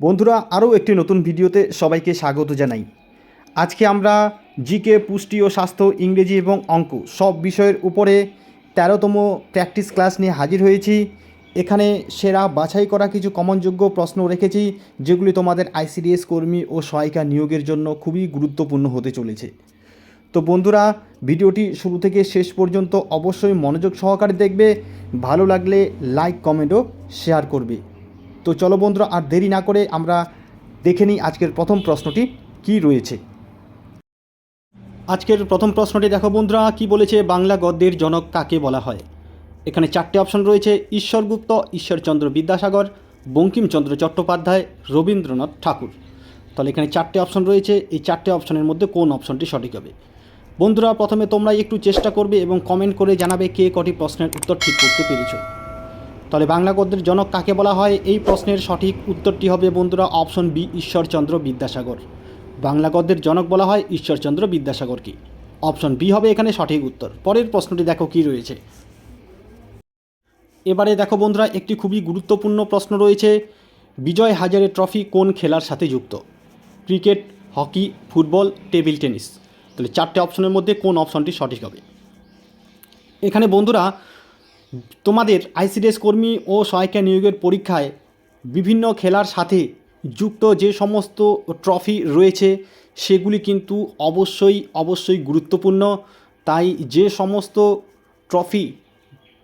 বন্ধুরা, আরও একটি নতুন ভিডিওতে সবাইকে স্বাগত জানাই। আজকে আমরা জিকে, পুষ্টি ও স্বাস্থ্য, ইংরেজি এবং অঙ্ক সব বিষয়ের উপরে 13তম প্র্যাকটিস ক্লাস নিয়ে হাজির হয়েছি। এখানে সেরা বাছাই করা কিছু কমনযোগ্য প্রশ্ন রেখেছি, যেগুলি তোমাদের আইসিডিএস কর্মী ও সহায়িকা নিয়োগের জন্য খুবই গুরুত্বপূর্ণ হতে চলেছে। তো বন্ধুরা, ভিডিওটি শুরু থেকে শেষ পর্যন্ত অবশ্যই মনোযোগ সহকারে দেখবে। ভালো লাগলে লাইক, কমেন্ট ও শেয়ার করবে। তো চলো বন্ধুরা, আর দেরি না করে আমরা দেখে নিই আজকের প্রথম প্রশ্নটি কী রয়েছে। আজকের প্রথম প্রশ্নটি দেখো বন্ধুরা, কি বলেছে, বাংলা গদ্যের জনক কাকে বলা হয়? এখানে চারটে অপশন রয়েছে: ঈশ্বরগুপ্ত, ঈশ্বরচন্দ্র বিদ্যাসাগর, বঙ্কিমচন্দ্র চট্টোপাধ্যায়, রবীন্দ্রনাথ ঠাকুর। তাহলে এখানে চারটে অপশন রয়েছে, এই চারটে অপশনের মধ্যে কোন অপশনটি সঠিক হবে? বন্ধুরা, প্রথমে তোমরা একটু চেষ্টা করবে এবং কমেন্ট করে জানাবে কে কটি প্রশ্নের উত্তর ঠিক করতে পেরেছ। তাহলে বাংলা গদ্যের জনক কাকে বলা হয়, এই প্রশ্নের সঠিক উত্তরটি হবে বন্ধুরা অপশন বি, ঈশ্বরচন্দ্র বিদ্যাসাগর। বাংলা গদ্যের জনক বলা হয় ঈশ্বরচন্দ্র বিদ্যাসাগরকে। অপশন বি হবে এখানে সঠিক উত্তর। পরের প্রশ্নটি দেখো কি রয়েছে। এবারে দেখো বন্ধুরা, একটি খুবই গুরুত্বপূর্ণ প্রশ্ন রয়েছে। বিজয় হাজারে ট্রফি কোন খেলার সাথে যুক্ত? Cricket, hockey, football, table tennis. তাহলে চারটে অপশনের মধ্যে কোন অপশনটি সঠিক হবে? এখানে বন্ধুরা, তোমাদের আইসিডিএস কর্মী ও সহায়িকা নিয়োগের পরীক্ষায় বিভিন্ন খেলার সাথে যুক্ত যে সমস্ত ট্রফি রয়েছে সেগুলি কিন্তু অবশ্যই গুরুত্বপূর্ণ। তাই যে সমস্ত ট্রফি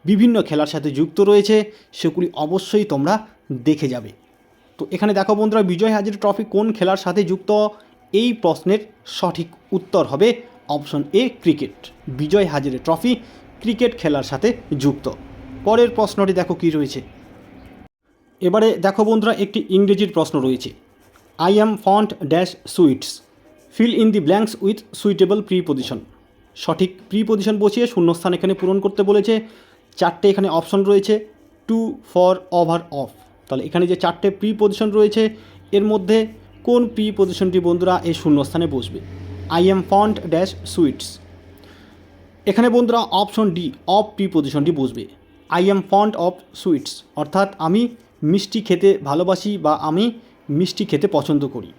বিভিন্ন খেলার সাথে যুক্ত রয়েছে সেগুলি অবশ্যই তোমরা দেখে যাবে। তো এখানে দেখো বন্ধুরা, বিজয় হাজারে ট্রফি কোন খেলার সাথে যুক্ত? এই প্রশ্নের সঠিক উত্তর হবে option A, cricket. Vijay Hazare trophy cricket খেলার সাথে যুক্ত। পরের প্রশ্নটি দেখো কি রয়েছে। এবারে দেখো বন্ধুরা, একটি ইংরেজির প্রশ্ন রয়েছে। I am fond dash sweets, fill in the blanks with suitable preposition. সঠিক প্রিপোজিশন বসিয়ে শূন্যস্থান এখানে পূরণ করতে বলেছে। চারটে এখানে অপশন রয়েছে: টু, ফর, ওভার, অফ। তাহলে এখানে যে চারটে প্রিপোজিশন রয়েছে এর মধ্যে কোন প্রিপোজিশনটি বন্ধুরা এই শূন্যস্থানে বসবে? I am fond dash sweets. এখানে বন্ধুরা অপশন ডি, অফ প্রিপোজিশনটি বসবে। I am fond of sweets অর্থাৎ আমি মিষ্টি খেতে ভালোবাসি বা আমি মিষ্টি খেতে পছন্দ করি।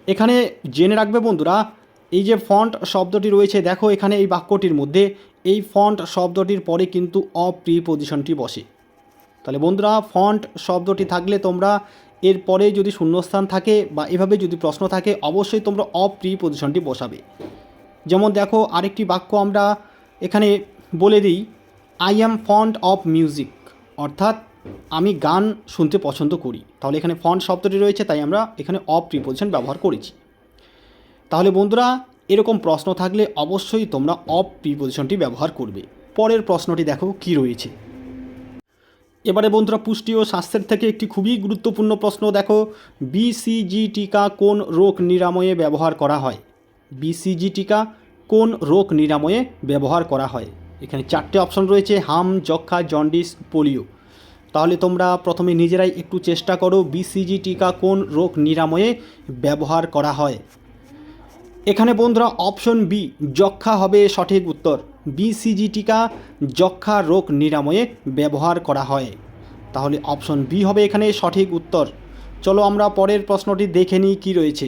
এখানে জেনে রাখবে বন্ধুরা, এই যে ফন্ট শব্দটি রয়েছে, দেখো এখানে এই বাক্যটির মধ্যে এই ফন্ট শব্দটির পরে কিন্তু অফ প্রিপোজিশনটি বসে। তাহলে বন্ধুরা, ফন্ট শব্দটি থাকলে তোমরা এরপরে যদি শূন্যস্থান থাকে বা এভাবে যদি প্রশ্ন থাকে অবশ্যই তোমরা অফ প্রিপোজিশনটি বসাবে। যেমন দেখো আরেকটি বাক্য আমরা এখানে বলে দিই, I am fond of music অর্থাৎ আমি গান শুনতে পছন্দ করি। তাহলে এখানে ফন্ট শব্দটি রয়েছে তাই আমরা এখানে অফ প্রিপোজিশন ব্যবহার করেছি। তাহলে বন্ধুরা, এরকম প্রশ্ন থাকলে অবশ্যই তোমরা অফ প্রিপোজিশনটি ব্যবহার করবে। পরের প্রশ্নটি দেখো কি রয়েছে। এবারে বন্ধুরা, পুষ্টি ও স্বাস্থ্যের থেকে একটি খুবই গুরুত্বপূর্ণ প্রশ্ন দেখো। বিসিজি টিকা কোন রোগ নিরাময়ে ব্যবহার করা হয়? বিসিজি টিকা কোন রোগ নিরাময়ে ব্যবহার করা হয়? এখানে চারটে অপশন রয়েছে: হাম, যক্ষা, জন্ডিস, পোলিও। তাহলে তোমরা প্রথমে নিজেরাই একটু চেষ্টা করো বিসিজি টিকা কোন রোগ নিরাময়ে ব্যবহার করা হয়। এখানে বন্ধুরা অপশন বি, যক্ষা হবে সঠিক উত্তর। বিসিজি টিকা যক্ষা রোগ নিরাময়ে ব্যবহার করা হয়। তাহলে অপশন বি হবে এখানে সঠিক উত্তর। চলো আমরা পরের প্রশ্নটি দেখে নিই কী রয়েছে।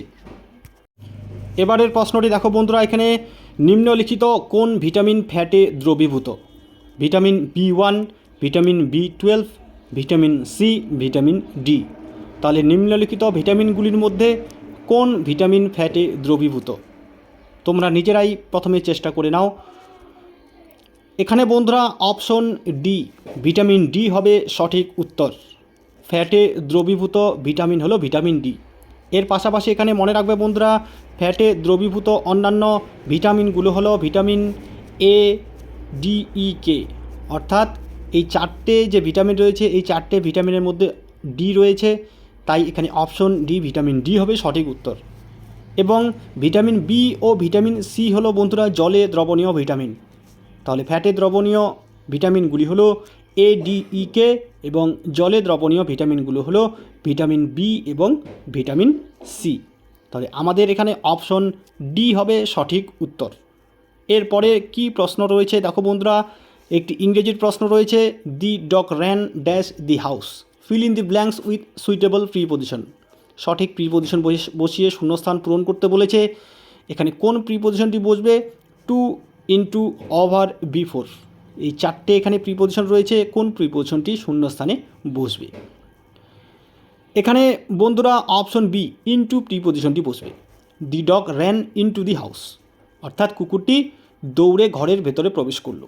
এবারের প্রশ্নটি দেখো বন্ধুরা, এখানে নিম্নলিখিত কোন ভিটামিন ফ্যাটে দ্রবীভূত? ভিটামিন বি1, ভিটামিন বি12, ভিটামিন সি, ভিটামিন ডি। তাহলে নিম্নলিখিত ভিটামিনগুলির মধ্যে কোন ভিটামিন ফ্যাটে দ্রবীভূত? তোমরা নিজেরাই প্রথমে চেষ্টা করে নাও। এখানে বন্ধুরা অপশন ডি, ভিটামিন ডি হবে সঠিক উত্তর। ফ্যাটে দ্রবীভূত ভিটামিন হলো ভিটামিন ডি। এর পাশাপাশি এখানে মনে রাখবে বন্ধুরা, ফ্যাটে দ্রবীভূত অন্যান্য ভিটামিনগুলো হলো ভিটামিন এ, ডি, ই, কে। অর্থাৎ এই চারটে যে ভিটামিন রয়েছে এই চারটে ভিটামিনের মধ্যে ডি রয়েছে, তাই এখানে অপশন ডি, ভিটামিন ডি হবে সঠিক উত্তর। এবং ভিটামিন বি ও ভিটামিন সি হলো বন্ধুরা জলে দ্রবণীয় ভিটামিন। তাহলে ফ্যাটে দ্রবণীয় ভিটামিনগুলি হলো এ, ডি, ই, কে এবং জলে দ্রবণীয় ভিটামিনগুলো হলো ভিটামিন বি এবং ভিটামিন সি। তাহলে আমাদের এখানে অপশন ডি হবে সঠিক উত্তর। এরপরে কি প্রশ্ন রয়েছে দেখো বন্ধুরা, একটি ইংরেজির প্রশ্ন রয়েছে। দি dog ran dash the house, fill in the blanks with suitable preposition. সঠিক প্রিপোজিশন বসিয়ে শূন্যস্থান পূরণ করতে বলেছে। এখানে কোন প্রিপোজিশনটি বসবে? টু, ইনটু, ওভার, বিফোর, এই চারটে এখানে প্রিপোজিশন রয়েছে। কোন প্রিপোজিশনটি শূন্যস্থানে বসবে? এখানে বন্ধুরা অপশন বি, ইনটু প্রিপোজিশনটি বসবে। দি dog ran into the house, অর্থাৎ কুকুরটি দৌড়ে ঘরের ভেতরে প্রবেশ করলো।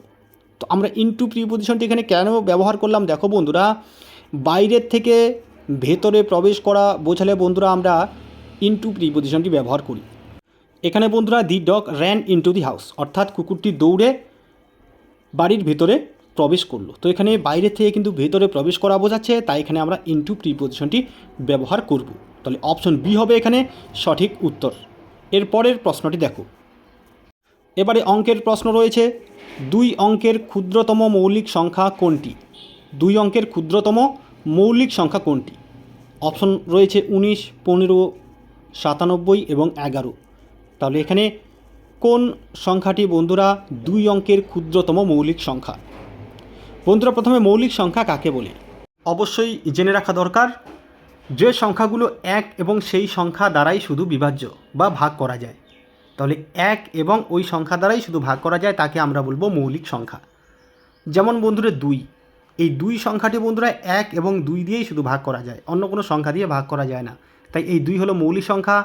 তো আমরা ইনটু প্রিপোজিশনটি এখানে কেন ব্যবহার করলাম? দেখো বন্ধুরা, বাইরের থেকে ভেতরে প্রবেশ করা বোঝালে বন্ধুরা আমরা ইনটু প্রিপোজিশনটি ব্যবহার করি। এখানে বন্ধুরা দি dog ran into the house, অর্থাৎ কুকুরটি দৌড়ে বাড়ির ভেতরে প্রবেশ করলো। তো এখানে বাইরে থেকে কিন্তু ভেতরে প্রবেশ করা বোঝাচ্ছে, তাই এখানে আমরা ইনটু প্রিপোজিশনটি ব্যবহার করব। তাহলে অপশন বি হবে এখানে সঠিক উত্তর। এর পরের প্রশ্নটি দেখো। এবারে অঙ্কের প্রশ্ন রয়েছে, 2 অঙ্কের ক্ষুদ্রতম মৌলিক সংখ্যা কোনটি? 2 অঙ্কের ক্ষুদ্রতম মৌলিক সংখ্যা কোনটি? অপশন রয়েছে 19, 15, 97 এবং 11। তাহলে এখানে কোন সংখ্যাটি বন্ধুরা 2 অঙ্কের ক্ষুদ্রতম মৌলিক সংখ্যা? বন্ধুরা, প্রথমে মৌলিক সংখ্যা কাকে বলে অবশ্যই জেনে রাখা দরকার। যে সংখ্যাগুলো 1 এবং সেই সংখ্যা দ্বারাই শুধু বিভাজ্য বা ভাগ করা যায়, তাহলে 1 এবং ওই সংখ্যা দ্বারাই শুধু ভাগ করা যায় তাকে আমরা বলবো মৌলিক সংখ্যা। যেমন বন্ধুরা 2, এই 2 সংখ্যাটি বন্ধুরা 1 এবং 2 দিয়েই শুধু ভাগ করা যায়, অন্য কোনো সংখ্যা দিয়ে ভাগ করা যায় না, তাই এই 2 হলো মৌলিক সংখ্যা।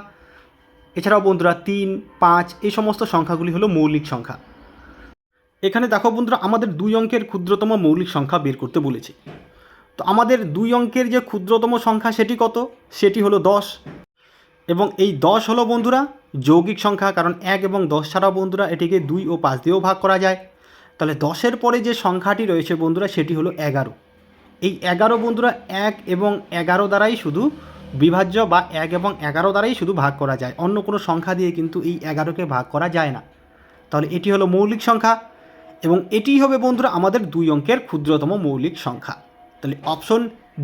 এছাড়াও বন্ধুরা 3, 5 এই সমস্ত সংখ্যাগুলি হলো মৌলিক সংখ্যা। এখানে দেখো বন্ধুরা, আমাদের 2 অঙ্কের ক্ষুদ্রতম মৌলিক সংখ্যা বের করতে বলেছে। তো আমাদের 2 অঙ্কের যে ক্ষুদ্রতম সংখ্যা সেটি কত? সেটি হলো 10। এবং এই 10 হলো বন্ধুরা যৌগিক সংখ্যা, কারণ 1 এবং 10 ছাড়াও বন্ধুরা এটিকে 2 ও 5 দিয়েও ভাগ করা যায়। তাহলে 10-এর পরে যে সংখ্যাটি রয়েছে বন্ধুরা সেটি হলো 11। এই 11 বন্ধুরা 1 এবং 11 দ্বারাই শুধু বিভাজ্য বা 1 এবং 11 দ্বারাই শুধু ভাগ করা যায়, অন্য কোনো সংখ্যা দিয়ে কিন্তু এই 11কে ভাগ করা যায় না। তাহলে এটি হলো মৌলিক সংখ্যা এবং এটিই হবে বন্ধুরা আমাদের 2 অঙ্কের ক্ষুদ্রতম মৌলিক সংখ্যা। তাহলে অপশন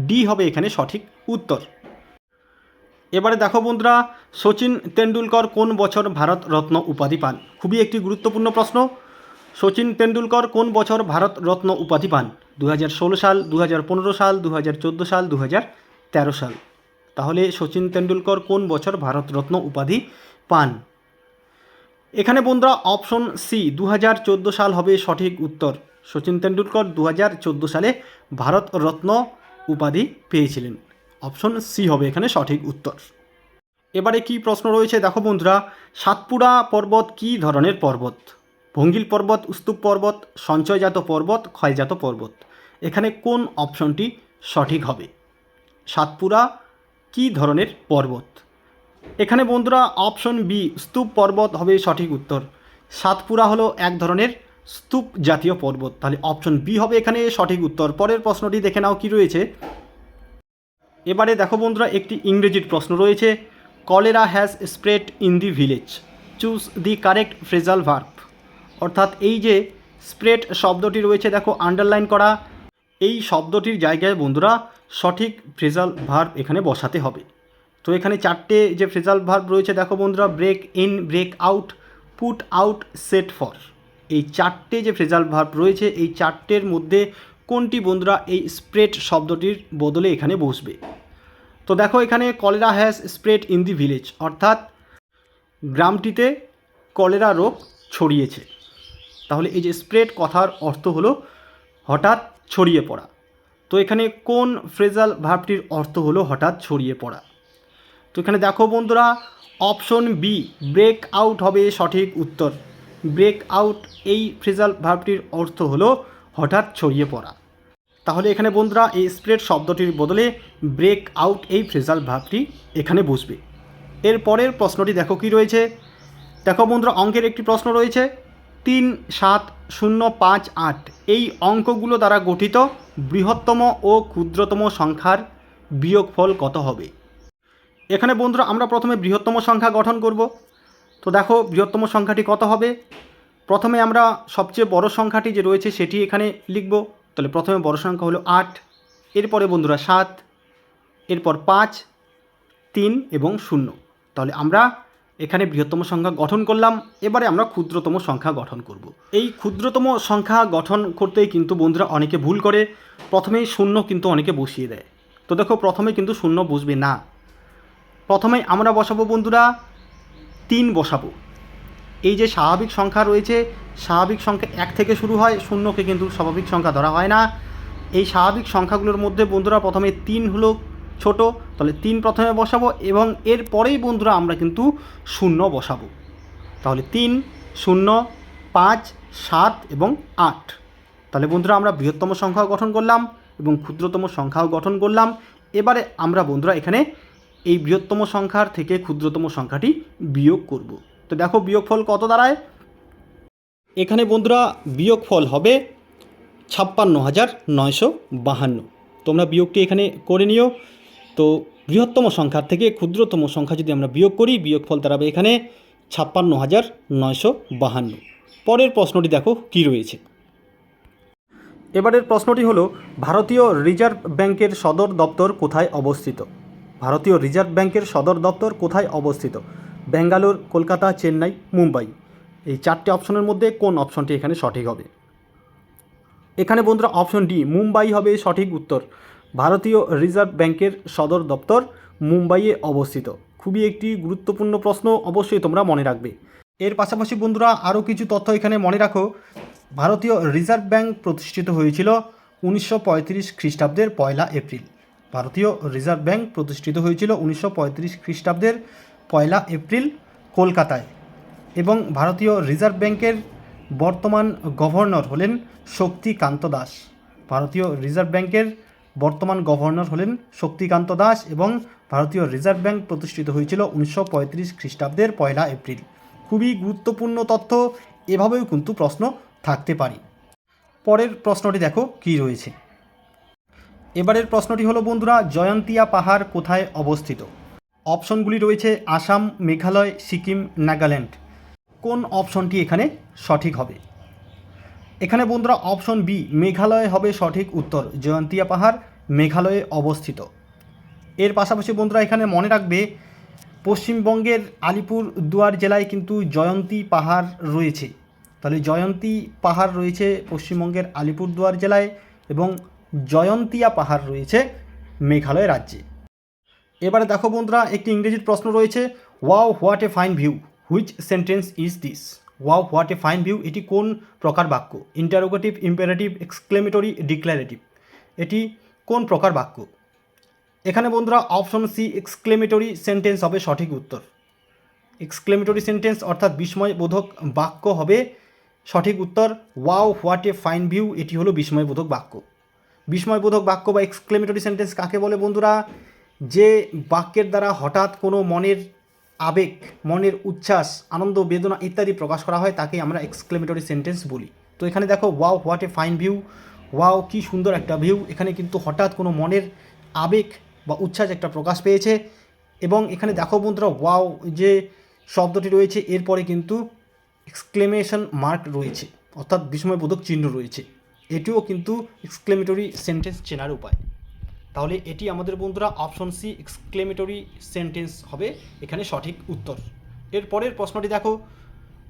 ডি হবে এখানে সঠিক উত্তর। এবারে দেখো বন্ধুরা, সচিন তেন্ডুলকর কোন বছর ভারত রত্ন উপাধি পান? খুবই একটি গুরুত্বপূর্ণ প্রশ্ন। সচিন তেন্ডুলকর কোন বছর ভারত রত্ন উপাধি পান? 2016 সাল, 2015 সাল, 2014 সাল, 2013 সাল। তাহলে সচিন তেন্ডুলকর কোন বছর ভারত রত্ন উপাধি পান? এখানে বন্ধুরা অপশন সি 2014 সাল হবে সঠিক উত্তর। সচিন তেন্ডুলকর 2014 সালে ভারত রত্ন উপাধি পেয়েছিলেন। অপশন সি হবে এখানে সঠিক উত্তর। এবারে কি প্রশ্ন রয়েছে দেখো বন্ধুরা, সাতপুরা পর্বত কী ধরনের পর্বত? ভঙ্গিল পর্বত, স্তূপ পর্বত, সঞ্চয়জাত পর্বত, ক্ষয়জাত পর্বত। এখানে কোন অপশনটি সঠিক হবে? সাতপুরা কী ধরনের পর্বত? এখানে বন্ধুরা অপশন বি স্তূপ পর্বত হবে সঠিক উত্তর। সাতপুরা হলো এক ধরনের স্তূপ জাতীয় পর্বত, তাহলে অপশন বি হবে এখানে সঠিক উত্তর। পরের প্রশ্নটি দেখে নাও কি রয়েছে। এবারে দেখো বন্ধুরা, একটি ইংরেজির প্রশ্ন রয়েছে, cholera has spread in the village, choose the correct phrasal verb. অর্থাৎ এই যে স্প্রেড শব্দটি রয়েছে দেখো আন্ডারলাইন করা, এই শব্দটির জায়গায় বন্ধুরা সঠিক ফ্রেজাল ভার্ব এখানে বসাতে হবে। তো এখানে চারটে যে ফ্রেজাল ভার্ব রয়েছে দেখো বন্ধুরা, break in, break out, put out, set for. এই চারটে যে ফ্রেজাল ভার্ব রয়েছে এই চারটের মধ্যে কোনটি বন্ধুরা এই স্প্রেড শব্দটির বদলে এখানে বসবে? তো দেখো এখানে cholera has spread in the village, অর্থাৎ গ্রামটিতে কলেরা রোগ ছড়িয়েছে। তাহলে এই যে স্প্রেড কথার অর্থ হলো হঠাৎ ছড়িয়ে পড়া। তো এখানে কোন ফ্রেজাল ভার্বটির অর্থ হলো হঠাৎ ছড়িয়ে পড়া? তো এখানে দেখো বন্ধুরা অপশন বি ব্রেক আউট হবে সঠিক উত্তর। ব্রেক আউট এই ফ্রেজাল ভার্বটির অর্থ হলো হঠাৎ ছড়িয়ে পড়া। তাহলে এখানে বন্ধুরা এই স্প্রেড শব্দটির বদলে ব্রেক আউট এই ফ্রেজাল ভার্বটি এখানে বসবে। এর পরের প্রশ্নটি দেখো কি রয়েছে। দেখো বন্ধুরা অঙ্কের একটি প্রশ্ন রয়েছে, 3, 7, 0, 5, 8 এই অঙ্কগুলো দ্বারা গঠিত বৃহত্তম ও ক্ষুদ্রতম সংখ্যার বিয়োগফল কত হবে? এখানে বন্ধুরা আমরা প্রথমে বৃহত্তম সংখ্যা গঠন করব। তো দেখো বৃহত্তম সংখ্যাটি কত হবে। প্রথমে আমরা সবচেয়ে বড় সংখ্যাটি যে রয়েছে সেটি এখানে লিখব। তাহলে প্রথমে বড় সংখ্যা হলো 8, এরপরে বন্ধুরা 7, এরপর 5, 3 এবং 0। তাহলে আমরা এখানে বৃহত্তম সংখ্যা গঠন করলাম। এবারে আমরা ক্ষুদ্রতম সংখ্যা গঠন করব। এই ক্ষুদ্রতম সংখ্যা গঠন করতেই কিন্তু বন্ধুরা অনেকে ভুল করে, প্রথমেই 0 কিন্তু অনেকে বসিয়ে দেয়। তো দেখো প্রথমে কিন্তু 0 বসবে না, প্রথমে আমরা বসাবো বন্ধুরা 3 বসাবো। এই যে স্বাভাবিক সংখ্যা রয়েছে, স্বাভাবিক সংখ্যা 1 থেকে শুরু হয়, শূন্যকে কিন্তু স্বাভাবিক সংখ্যা ধরা হয় না। এই স্বাভাবিক সংখ্যাগুলোর মধ্যে বন্ধুরা প্রথমে 3 হলো ছোট, তাহলে 3 প্রথমে বসাবো এবং এর পরেই বন্ধুরা আমরা কিন্তু শূন্য বসাবো। তাহলে 3, 0, 5, 7 এবং 8। তাহলে বন্ধুরা আমরা বৃহত্তম সংখ্যাও গঠন করলাম এবং ক্ষুদ্রতম সংখ্যাও গঠন করলাম। এবারে আমরা বন্ধুরা এখানে এই বৃহত্তম সংখ্যার থেকে ক্ষুদ্রতম সংখ্যাটি বিয়োগ করব। তো দেখো বিয়োগফল কত দাঁড়ায়। এখানে বন্ধুরা বিয়োগফল হবে 56,952। তোমরা বিয়োগটি এখানে করে নিও। তো বৃহত্তম সংখ্যার থেকে ক্ষুদ্রতম সংখ্যা যদি আমরা বিয়োগ করি, বিয়োগফল দাঁড়াবে এখানে 56,952। পরের প্রশ্নটি দেখো কি রয়েছে। এবারের প্রশ্নটি হলো, ভারতীয় রিজার্ভ ব্যাংকের সদর দপ্তর কোথায় অবস্থিত? ভারতীয় রিজার্ভ ব্যাংকের সদর দপ্তর কোথায় অবস্থিত? ব্যাঙ্গালোর, কলকাতা, চেন্নাই, মুম্বাই। এই 4টে অপশনের মধ্যে কোন অপশনটি এখানে সঠিক হবে? এখানে বন্ধুরা অপশন ডি মুম্বাই হবে সঠিক উত্তর। ভারতীয় রিজার্ভ ব্যাংকের সদর দপ্তর মুম্বাইয়ে অবস্থিত। খুবই একটি গুরুত্বপূর্ণ প্রশ্ন, অবশ্যই তোমরা মনে রাখবে। এর পাশাপাশি বন্ধুরা আরও কিছু তথ্য এখানে মনে রাখো। ভারতীয় রিজার্ভ ব্যাংক প্রতিষ্ঠিত হয়েছিল 1935 খ্রিস্টাব্দের 1 এপ্রিল। ভারতীয় রিজার্ভ ব্যাংক প্রতিষ্ঠিত হয়েছিল 1935 খ্রিস্টাব্দের 1 এপ্রিল কলকাতায়। এবং ভারতীয় রিজার্ভ ব্যাংকের বর্তমান গভর্নর হলেন শক্তিকান্ত দাস। ভারতীয় রিজার্ভ ব্যাংকের বর্তমান গভর্নর হলেন শক্তিকান্ত দাস এবং ভারতীয় রিজার্ভ ব্যাংক প্রতিষ্ঠিত হয়েছিল 1935 খ্রিস্টাব্দের 1 এপ্রিল। খুবই গুরুত্বপূর্ণ তথ্য, এভাবেও কিন্তু প্রশ্ন থাকতে পারে। পরের প্রশ্নটি দেখো কি রয়েছে। এবারের প্রশ্নটি হলো বন্ধুরা, জয়ন্তিয়া পাহাড় কোথায় অবস্থিত? অপশনগুলি রয়েছে আসাম, মেঘালয়, সিকিম, নাগাল্যান্ড। কোন অপশনটি এখানে সঠিক হবে? এখানে বন্ধুরা অপশন বি মেঘালয় হবে সঠিক উত্তর। জয়ন্তিয়া পাহাড় মেঘালয়ে অবস্থিত। এর পাশাপাশি বন্ধুরা এখানে মনে রাখবে, পশ্চিমবঙ্গের আলিপুরদুয়ার জেলায় কিন্তু জয়ন্তী পাহাড় রয়েছে। তাহলে জয়ন্তী পাহাড় রয়েছে পশ্চিমবঙ্গের আলিপুরদুয়ার জেলায় এবং জয়ন্তিয়া পাহাড় রয়েছে মেঘালয় রাজ্যে। এবারে দেখো বন্ধুরা একটি ইংরেজির প্রশ্ন রয়েছে, wow what a fine view, which sentence is this? Wow what a fine view এটি কোন প্রকার বাক্য? Interrogative, imperative, exclamatory, declarative. এটি কোন প্রকার বাক্য? এখানে বন্ধুরা অপশন সি এক্সক্লেমেটরি সেন্টেন্স হবে সঠিক উত্তর। এক্সক্লেমেটরি সেন্টেন্স অর্থাৎ বিস্ময়বোধক বাক্য হবে সঠিক উত্তর। Wow what a fine view এটি হলো বিস্ময়বোধক বাক্য। বিস্ময়বোধক বাক্য বা এক্সক্লেমেটরি সেন্টেন্স কাকে বলে বন্ধুরা? যে বাক্যের দ্বারা হঠাৎ কোনো মনের আবেগ, মনের উচ্ছ্বাস, আনন্দ, বেদনা ইত্যাদি প্রকাশ করা হয় তাকে আমরা এক্সক্লেমেটরি সেন্টেন্স বলি। তো এখানে দেখো wow what a fine view, wow কি সুন্দর একটা ভিউ। এখানে কিন্তু হঠাৎ কোনো মনের আবেগ বা উচ্ছ্বাস একটা প্রকাশ পেয়েছে। এবং এখানে দেখো বন্ধুরা ওয়াও যে শব্দটি রয়েছে এরপরে কিন্তু এক্সক্লেমেশন মার্ক রয়েছে, অর্থাৎ বিস্ময়বোধক চিহ্ন রয়েছে। এটিও কিন্তু এক্সক্লেমেটরি সেন্টেন্স চেনার উপায়। তাহলে এটি আমাদের বন্ধুরা অপশন সি এক্সক্লেমেটরি সেন্টেন্স হবে এখানে সঠিক উত্তর। এর পরের প্রশ্নটি দেখো,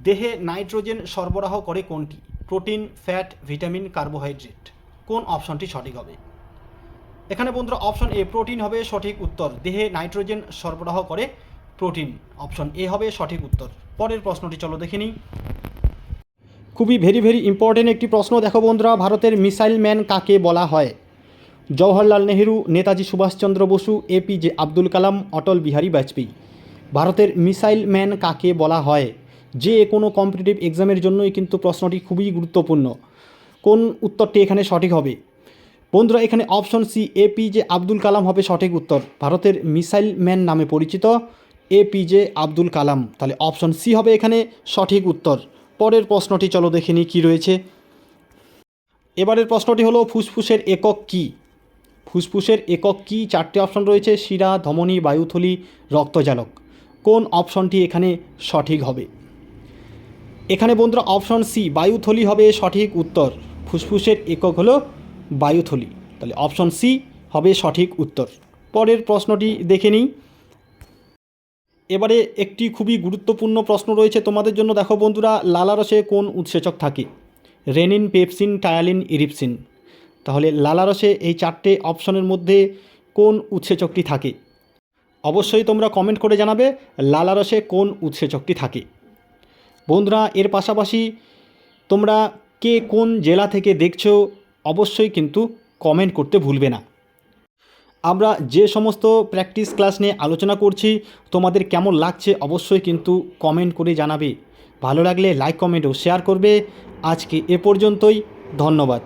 দেহে নাইট্রোজেন সরবরাহ করে কোনটি? Protein, fat, vitamin, carbohydrate. কোন অপশনটি সঠিক হবে? এখানে বন্ধুরা অপশন এ প্রোটিন হবে সঠিক উত্তর। দেহে নাইট্রোজেন সরবরাহ করে প্রোটিন, অপশন এ হবে সঠিক উত্তর। পরের প্রশ্নটি চলো দেখে নিই। খুবই ভেরি ইম্পর্টেন্ট একটি প্রশ্ন। দেখো বন্ধুরা, ভারতের মিসাইল ম্যান কাকে বলা হয়? জওহরলাল নেহেরু, নেতাজি সুভাষচন্দ্র বসু, এপিজে আব্দুল কালাম, অটল বিহারী বাজপেয়ী। ভারতের মিসাইল ম্যান কাকে বলা হয়? যে কোনো কম্পিটিটিভ এক্সামের জন্যই কিন্তু প্রশ্নটি খুবই গুরুত্বপূর্ণ। কোন উত্তরটি এখানে সঠিক হবে? বন্ধুরা এখানে option C APJ Abdul Kalam হবে সঠিক উত্তর। ভারতের মিসাইল ম্যান নামে পরিচিত এপিজে আব্দুল কালাম। তাহলে অপশন সি হবে এখানে সঠিক উত্তর। পরের প্রশ্নটি চলো দেখে নিই কী রয়েছে। এবারের প্রশ্নটি হলো, ফুসফুসের একক কী? ফুসফুসের একক কী? 4টে অপশন রয়েছে, শিরা, ধমনী, বায়ুথলি, রক্তজালক। কোন অপশনটি এখানে সঠিক হবে? এখানে বন্ধুরা অপশন সি বায়ুথলি হবে সঠিক উত্তর। ফুসফুসের একক হলো বায়ুথলি। তাহলে অপশন সি হবে সঠিক উত্তর। পরের প্রশ্নটি দেখে নিই। এবারে একটি খুবই গুরুত্বপূর্ণ প্রশ্ন রয়েছে তোমাদের জন্য। দেখো বন্ধুরা, লালারসে কোন উৎসেচক থাকে? Renin, pepsin, ptyalin, ইরিপসিন। তাহলে লালারসে এই 4টে অপশনের মধ্যে কোন উৎসেচকটি থাকে? অবশ্যই তোমরা কমেন্ট করে জানাবে লালারসে কোন উৎসেচকটি থাকে। বন্ধুরা, এর পাশাপাশি তোমরা কে কোন জেলা থেকে দেখছো অবশ্যই কিন্তু কমেন্ট করতে ভুলবে না। আমরা যে সমস্ত প্র্যাকটিস ক্লাস নিয়ে আলোচনা করছি তোমাদের কেমন লাগছে অবশ্যই কিন্তু কমেন্ট করে জানাবে। ভালো লাগলে লাইক, কমেন্ট ও শেয়ার করবে। আজকে এ পর্যন্তই, ধন্যবাদ।